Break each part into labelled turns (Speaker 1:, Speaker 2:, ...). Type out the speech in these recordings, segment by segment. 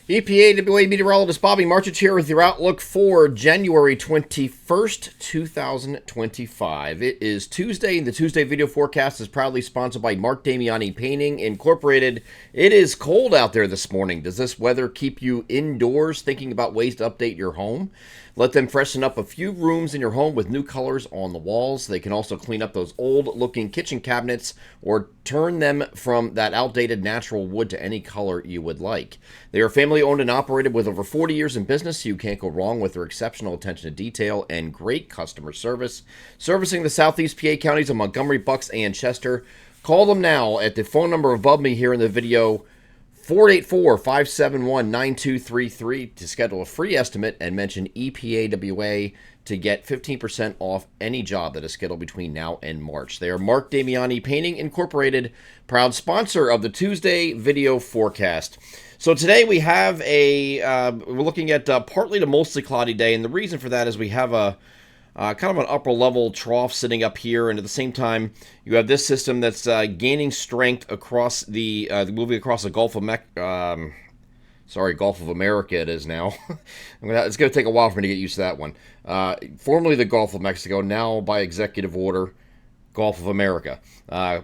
Speaker 1: EPAWA meteorologist Bobby Marchich here with your outlook for January 21st, 2025. It is Tuesday, and the Tuesday video forecast is proudly sponsored by Mark Damiani Painting Incorporated. It is cold out there this morning. Does this weather keep you indoors thinking about ways to update your home? Let them freshen up a few rooms in your home with new colors on the walls. They can also clean up those old-looking kitchen cabinets or turn them from that outdated natural wood to any color you would like. They are family-owned and operated with over 40 years in business, so you can't go wrong with their exceptional attention to detail and great customer service. Servicing the southeast PA counties of Montgomery, Bucks, and Chester. Call them now at the phone number above me here in the video, 484-571-9233, to schedule a free estimate and mention EPAWA to get 15% off any job that is scheduled between now and March. They are Mark Damiani Painting Incorporated, proud sponsor of the Tuesday video forecast. So today we have we're looking at partly to mostly cloudy day, and the reason for that is we have a kind of an upper level trough sitting up here, and at the same time you have this system that's gaining strength across moving across the Gulf of Gulf of America it is now. It's going to take a while for me to get used to that one. Formerly the Gulf of Mexico, now by executive order, Gulf of America.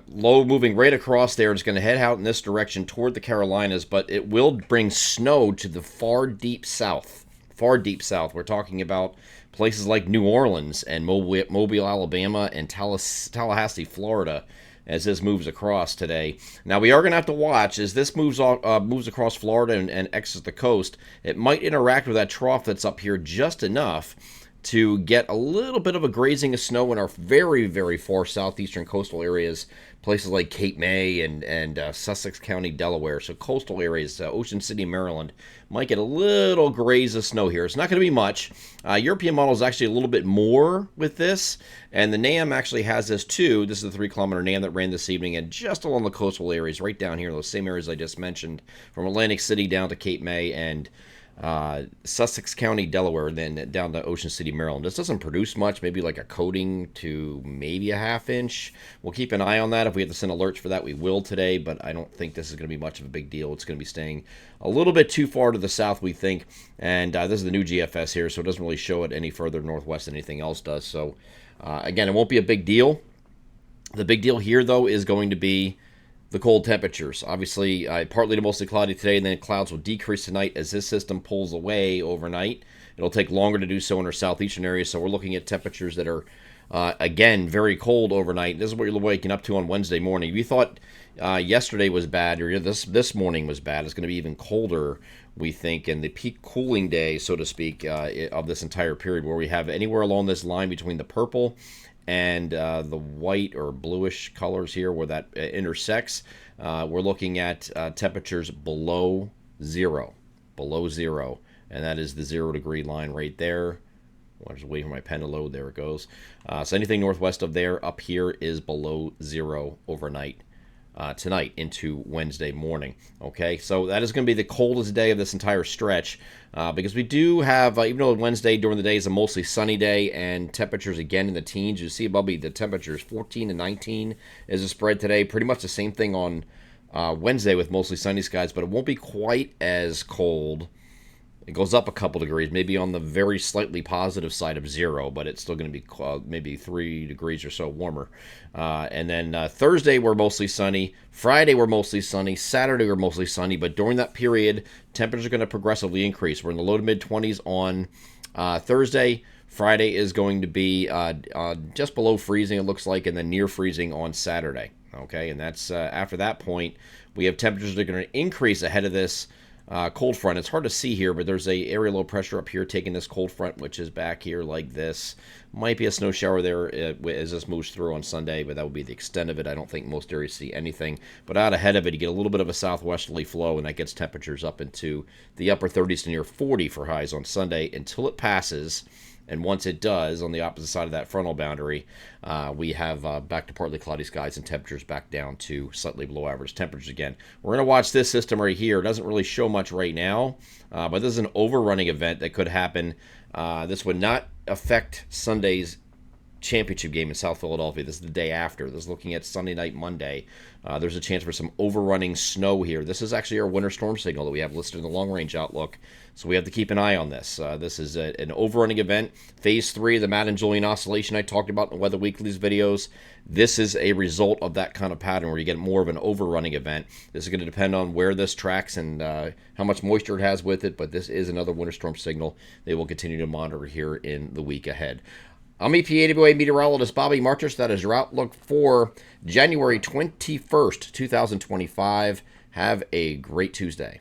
Speaker 1: Low moving right across there. It's going to head out in this direction toward the Carolinas, but it will bring snow to the far deep south. Far deep south. We're talking about places like New Orleans and Mobile, Alabama, and Tallahassee, Florida, as this moves across today. Now, we are going to have to watch as this moves across Florida and exits the coast. It might interact with that trough that's up here just enough to get a little bit of a grazing of snow in our very, very far southeastern coastal areas, places like Cape May and Sussex County, Delaware. So coastal areas, Ocean City, Maryland, might get a little graze of snow here. It's not going to be much. European model is actually a little bit more with this, and the NAM actually has this too. This is the 3-kilometer NAM that ran this evening, and just along the coastal areas, right down here, those same areas I just mentioned, from Atlantic City down to Cape May and Sussex County, Delaware, then down to Ocean City, Maryland. This doesn't produce much, maybe like a coating to maybe a half inch. We'll keep an eye on that. If we have to send alerts for that, we will today, but I don't think this is going to be much of a big deal. It's going to be staying a little bit too far to the south, we think, and this is the new GFS here, so it doesn't really show it any further northwest than anything else does. So again, it won't be a big deal. The big deal here, though, is going to be the cold temperatures. Obviously, partly to mostly cloudy today, and then clouds will decrease tonight as this system pulls away overnight. It'll take longer to do so in our southeastern areas, so we're looking at temperatures that are, again, very cold overnight. This is what you're waking up to on Wednesday morning. If you thought yesterday was bad, or this morning was bad, it's going to be even colder, we think, and the peak cooling day, so to speak, of this entire period, where we have anywhere along this line between the purple and the white or bluish colors here where that intersects, we're looking at temperatures below zero, and that is the 0 degree line right there. I'm just waiting for my pen to load. There it goes. So anything northwest of there up here is below zero overnight. Tonight into Wednesday morning. Okay, so that is going to be the coldest day of this entire stretch because we do have, even though Wednesday during the day is a mostly sunny day and temperatures again in the teens, you see above me the temperatures 14 to 19 is a spread today. Pretty much the same thing on Wednesday with mostly sunny skies, but it won't be quite as cold. It goes up a couple degrees, maybe on the very slightly positive side of zero, but it's still going to be maybe 3 degrees or so warmer. And then Thursday, we're mostly sunny. Friday, we're mostly sunny. Saturday, we're mostly sunny. But during that period, temperatures are going to progressively increase. We're in the low to mid-20s on Thursday. Friday is going to be just below freezing, it looks like, and then near freezing on Saturday. Okay, and that's after that point, we have temperatures that are going to increase ahead of this cold front. It's hard to see here, but there's a area low pressure up here taking this cold front, which is back here like this. Might be a snow shower there as this moves through on Sunday, but that would be the extent of it. I don't think most areas see anything. But out ahead of it, you get a little bit of a southwesterly flow, and that gets temperatures up into the upper 30s to near 40 for highs on Sunday until it passes. And once it does, on the opposite side of that frontal boundary, we have back to partly cloudy skies and temperatures back down to slightly below average temperatures again. We're going to watch this system right here. It doesn't really show much right now, but this is an overrunning event that could happen. This would not affect Sunday's championship game in South Philadelphia. This is the day after. This is looking at Sunday night, Monday. There's a chance for some overrunning snow here. This is actually our winter storm signal that we have listed in the long-range outlook, so we have to keep an eye on this. This is an overrunning event. Phase 3 of the Matt and Julian oscillation I talked about in Weather Weekly's videos. This is a result of that kind of pattern where you get more of an overrunning event. This is going to depend on where this tracks and how much moisture it has with it, but this is another winter storm signal they will continue to monitor here in the week ahead. I'm EPAWA meteorologist Bobby Marchus. That is your outlook for January 21st, 2025. Have a great Tuesday.